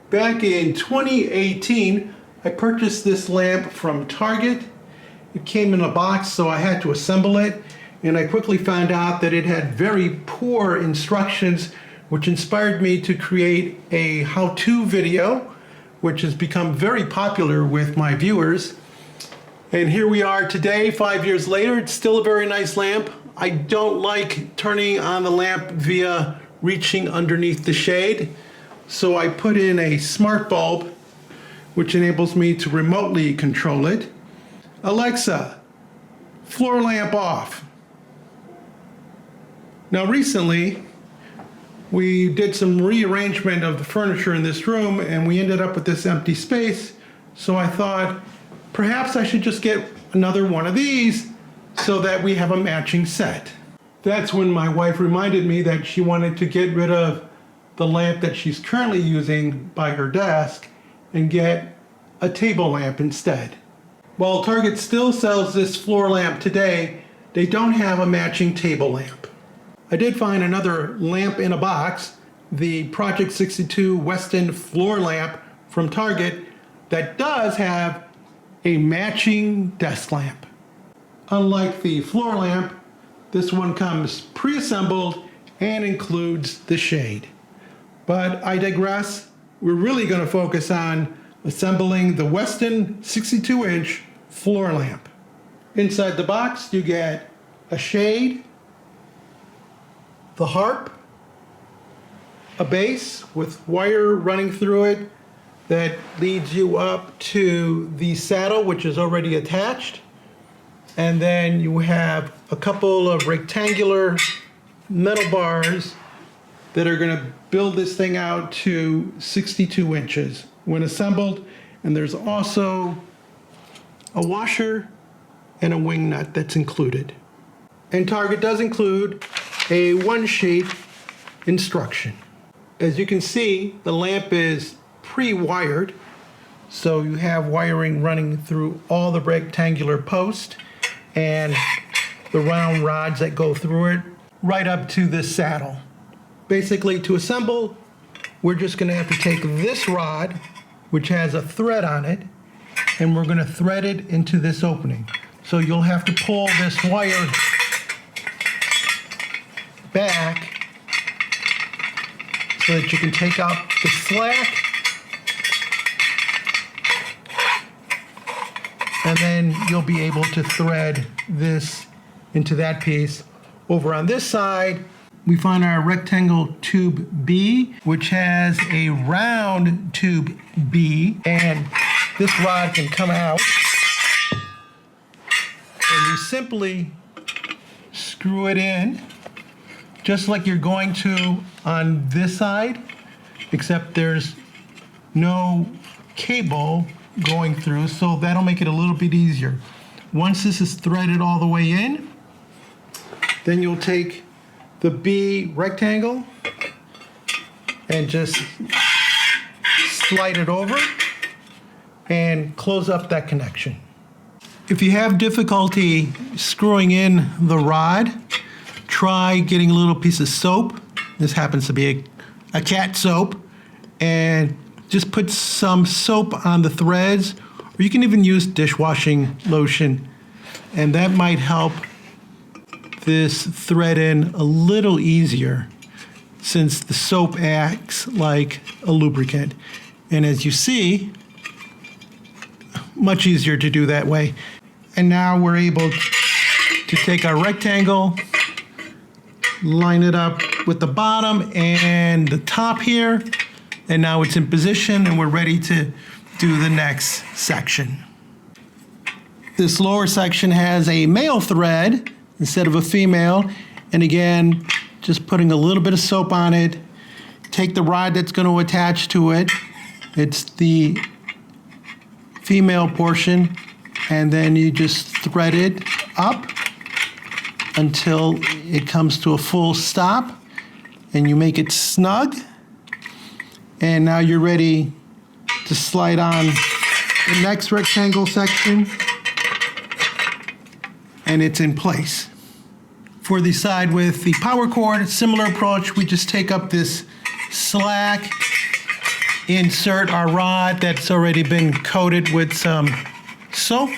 Back in 2018, I purchased this lamp from Target. It came in a box, so I had to assemble it, and I quickly found out that it had very poor instructions, which inspired me to create a how-to video, which has become very popular with my viewers. And here we are today, 5 years later. It's still a very nice lamp. I don't like turning on the lamp via reaching underneath the shade. So I put in a smart bulb, which enables me to remotely control it. Alexa, floor lamp off. Now recently, we did some rearrangement of the furniture in this room and we ended up with this empty space. So I thought, perhaps I should just get another one of these so that we have a matching set. That's when my wife reminded me that she wanted to get rid of the lamp that she's currently using by her desk and get a table lamp instead. While Target still sells this floor lamp today, they don't have a matching table lamp. I did find another lamp in a box, the Project 62 Weston Floor lamp from Target, that does have a matching desk lamp. Unlike the floor lamp, this one comes pre-assembled and includes the shade. But I digress. We're really going to focus on assembling the Weston 62-inch floor lamp. Inside the box you get a shade, the harp, a base with wire running through it that leads you up to the saddle, which is already attached. And then you have a couple of rectangular metal bars that are going to build this thing out to 62 inches when assembled. And there's also a washer and a wing nut that's included. And Target does include a one-sheet instruction. As you can see, the lamp is pre-wired, so you have wiring running through all the rectangular posts and the round rods that go through it right up to the saddle. Basically, to assemble, we're just going to have to take this rod, which has a thread on it, and we're going to thread it into this opening. So you'll have to pull this wire back so that you can take out the slack, and then you'll be able to thread this into that piece. Over on this side, we find our rectangle tube B, which has a round tube B, and this rod can come out, and you simply screw it in just like you're going to on this side, except there's no cable going through, so that'll make it a little bit easier. Once this is threaded all the way in, then you'll take the B rectangle and just slide it over and close up that connection. If you have difficulty screwing in the rod, try getting a little piece of soap. This happens to be a cat soap, and just put some soap on the threads, or you can even use dishwashing lotion, and that might help this thread in a little easier since the soap acts like a lubricant. And as you see, much easier to do that way. And now we're able to take our rectangle, line it up with the bottom and the top here, and now it's in position and we're ready to do the next section. This lower section has a male thread instead of a female, and again, just putting a little bit of soap on it. Take the rod that's going to attach to it, it's the female portion, and then you just thread it up until it comes to a full stop, and you make it snug, and now you're ready to slide on the next rectangle section, and it's in place. For the side with the power cord, similar approach. We just take up this slack insert our rod that's already been coated with some soap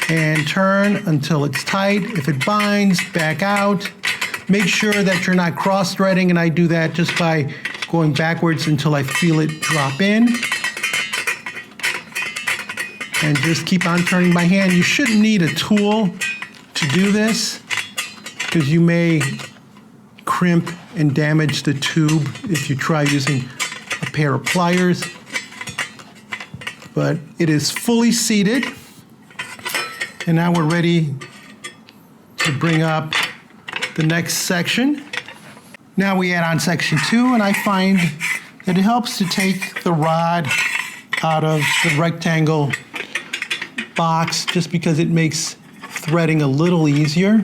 and turn until it's tight. If it binds, back out. Make sure that you're not cross-threading, and I do that just by going backwards until I feel it drop in. And just keep on turning my hand. You shouldn't need a tool to do this because you may crimp and damage the tube if you try using a pair of pliers. But it is fully seated. And now we're ready to bring up the next section. Now we add on section 2, and I find that it helps to take the rod out of the rectangle box just because it makes threading a little easier.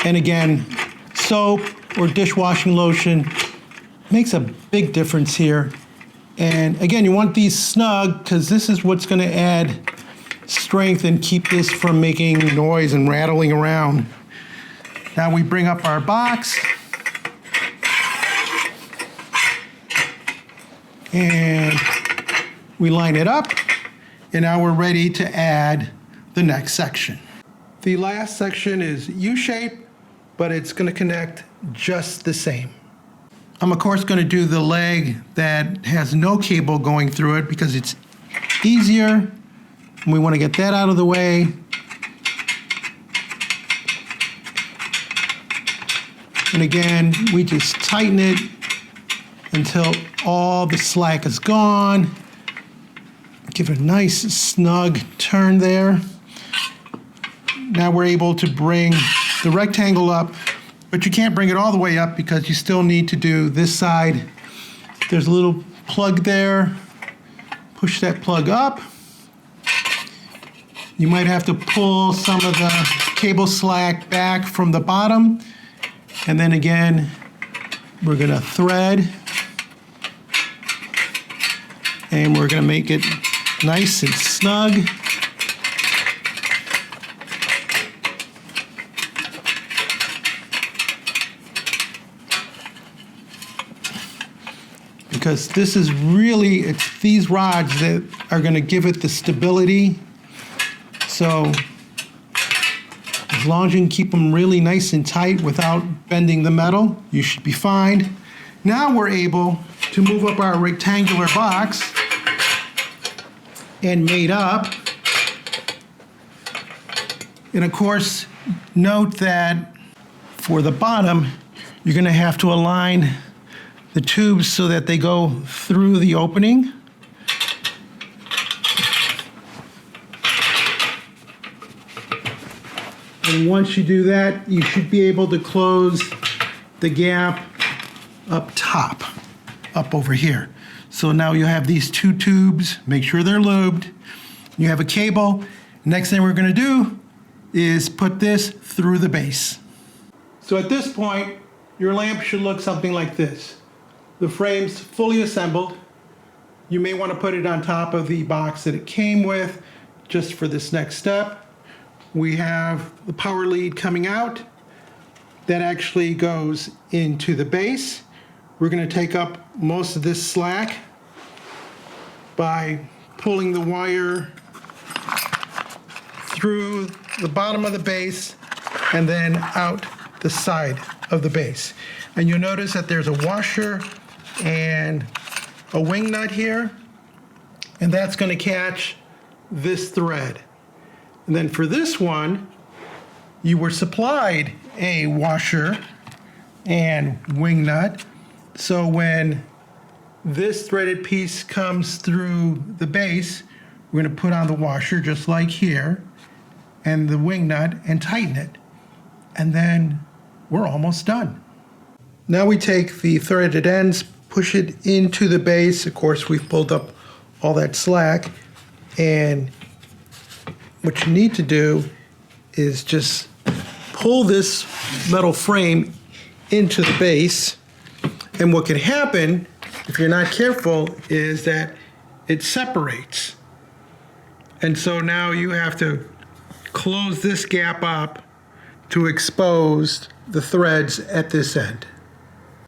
And again, soap or dishwashing lotion makes a big difference here. And again, you want these snug because this is what's going to add strength and keep this from making noise and rattling around. Now we bring up our box and we line it up, and now we're ready to add the next section. The last section is U-shape, but it's going to connect just the same. I'm of course going to do the leg that has no cable going through it because it's easier. We want to get that out of the way. And again, we just tighten it until all the slack is gone. Give it a nice snug turn there. Now we're able to bring the rectangle up, but you can't bring it all the way up because you still need to do this side. There's a little plug there. Push that plug up. You might have to pull some of the cable slack back from the bottom. And then again, we're going to thread. And we're going to make it nice and snug. Because this is really, it's these rods that are going to give it the stability. So as long as you can keep them really nice and tight without bending the metal, you should be fine. Now we're able to move up our rectangular box and mate up. And of course, note that for the bottom, you're going to have to align the tubes so that they go through the opening. And once you do that, you should be able to close the gap up top, up over here. So now you have these two tubes, make sure they're lubed. You have a cable. Next thing we're going to do is put this through the base. So at this point, your lamp should look something like this. The frame's fully assembled. You may want to put it on top of the box that it came with just for this next step. We have the power lead coming out. That actually goes into the base. We're going to take up most of this slack by pulling the wire through the bottom of the base and then out the side of the base. And you'll notice that there's a washer and a wing nut here, and that's going to catch this thread. And then for this one, you were supplied a washer and wing nut. So when this threaded piece comes through the base, we're going to put on the washer just like here and the wing nut and tighten it. And then we're almost done. Now we take the threaded ends, push it into the base. Of course, we've pulled up all that slack, and what you need to do is just pull this metal frame into the base. And what can happen, if you're not careful, is that it separates. And so now you have to close this gap up to expose the threads at this end.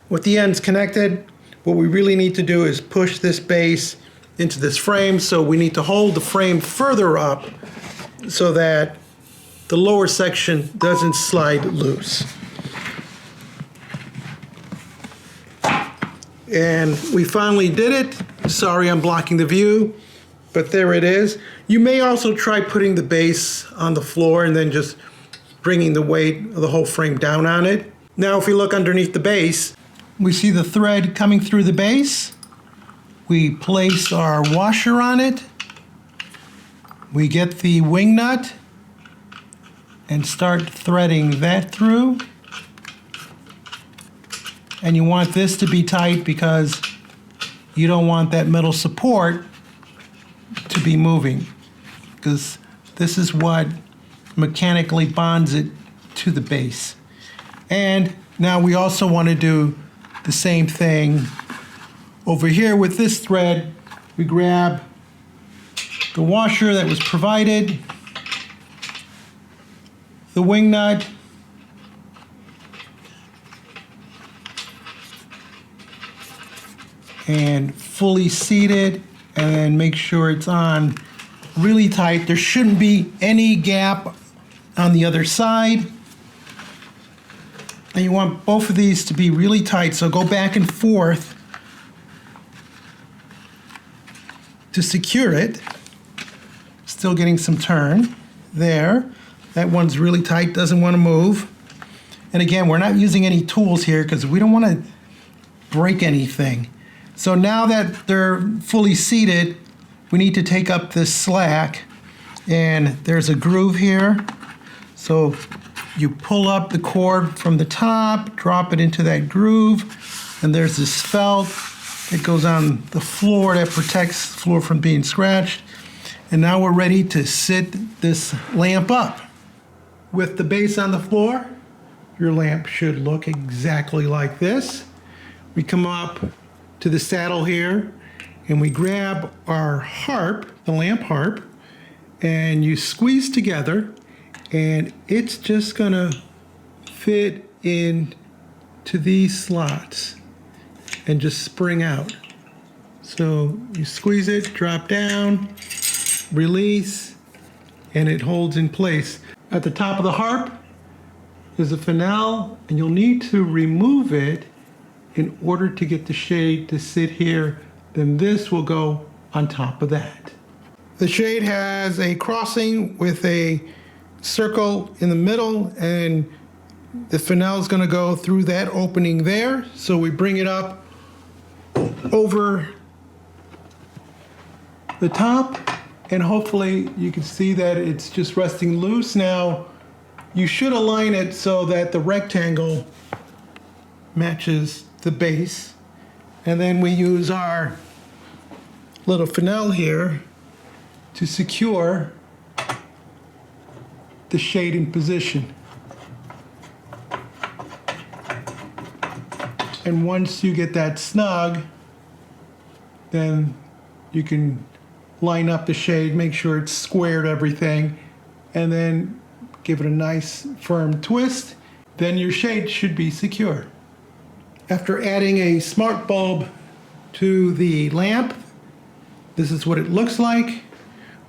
With the ends connected, what we really need to do is push this base into this frame. So we need to hold the frame further up so that the lower section doesn't slide loose. And we finally did it. Sorry, I'm blocking the view, but there it is. You may also try putting the base on the floor and then just bringing the weight of the whole frame down on it. Now, if we look underneath the base, we see the thread coming through the base. We place our washer on it. We get the wing nut and start threading that through. And you want this to be tight because you don't want that metal support to be moving, because this is what mechanically bonds it to the base. And now we also want to do the same thing over here with this thread. We grab the washer that was provided, the wing nut, and fully seat it, and then make sure it's on really tight. There shouldn't be any gap on the other side. And you want both of these to be really tight, so go back and forth to secure it. Still getting some turn there. That one's really tight, doesn't want to move. And again, we're not using any tools here because we don't want to break anything. So now that they're fully seated, we need to take up this slack, and there's a groove here. So you pull up the cord from the top, drop it into that groove, and there's this felt that goes on the floor that protects the floor from being scratched. And now we're ready to sit this lamp up. With the base on the floor, your lamp should look exactly like this. We come up to the saddle here, and we grab our harp, the lamp harp, and you squeeze together, and it's just gonna fit in to these slots and just spring out. So you squeeze it, drop down, release, and it holds in place. At the top of the harp is a fennel, and you'll need to remove it in order to get the shade to sit here. Then this will go on top of that. The shade has a crossing with a circle in the middle, and the fennel is going to go through that opening there. So we bring it up over the top, and hopefully you can see that it's just resting loose. Now you should align it so that the rectangle matches the base, and then we use our little fennel here to secure the shade in position. And once you get that snug, then you can line up the shade, make sure it's squared everything, and then give it a nice firm twist. Then your shade should be secure. After adding a smart bulb to the lamp, this is what it looks like.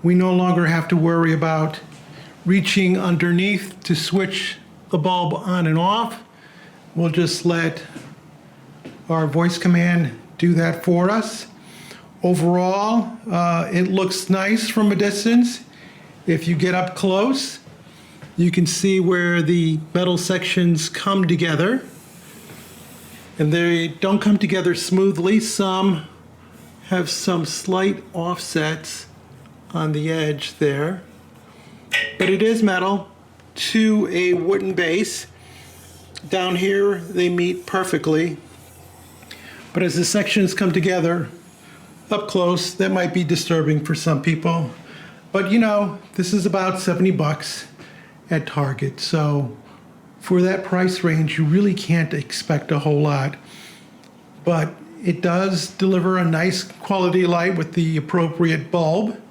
We no longer have to worry about reaching underneath to switch the bulb on and off. We'll just let our voice command do that for us. Overall, it looks nice from a distance. If you get up close, you can see where the metal sections come together. And they don't come together smoothly. Some have some slight offsets on the edge there. But it is metal to a wooden base. Down here, they meet perfectly. But as the sections come together up close, that might be disturbing for some people. But you know, this is about 70 bucks at Target. So for that price range, you really can't expect a whole lot. But it does deliver a nice quality light with the appropriate bulb.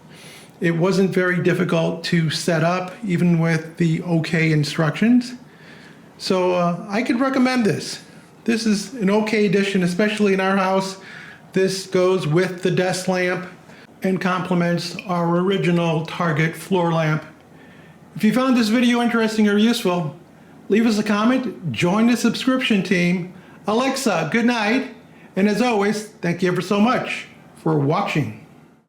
It wasn't very difficult to set up, even with the okay instructions. So I could recommend this. This is an okay addition, especially in our house. This goes with the desk lamp and complements our original Target floor lamp. If you found this video interesting or useful, leave us a comment, join the subscription team. Alexa, good night. And as always, thank you ever so much for watching.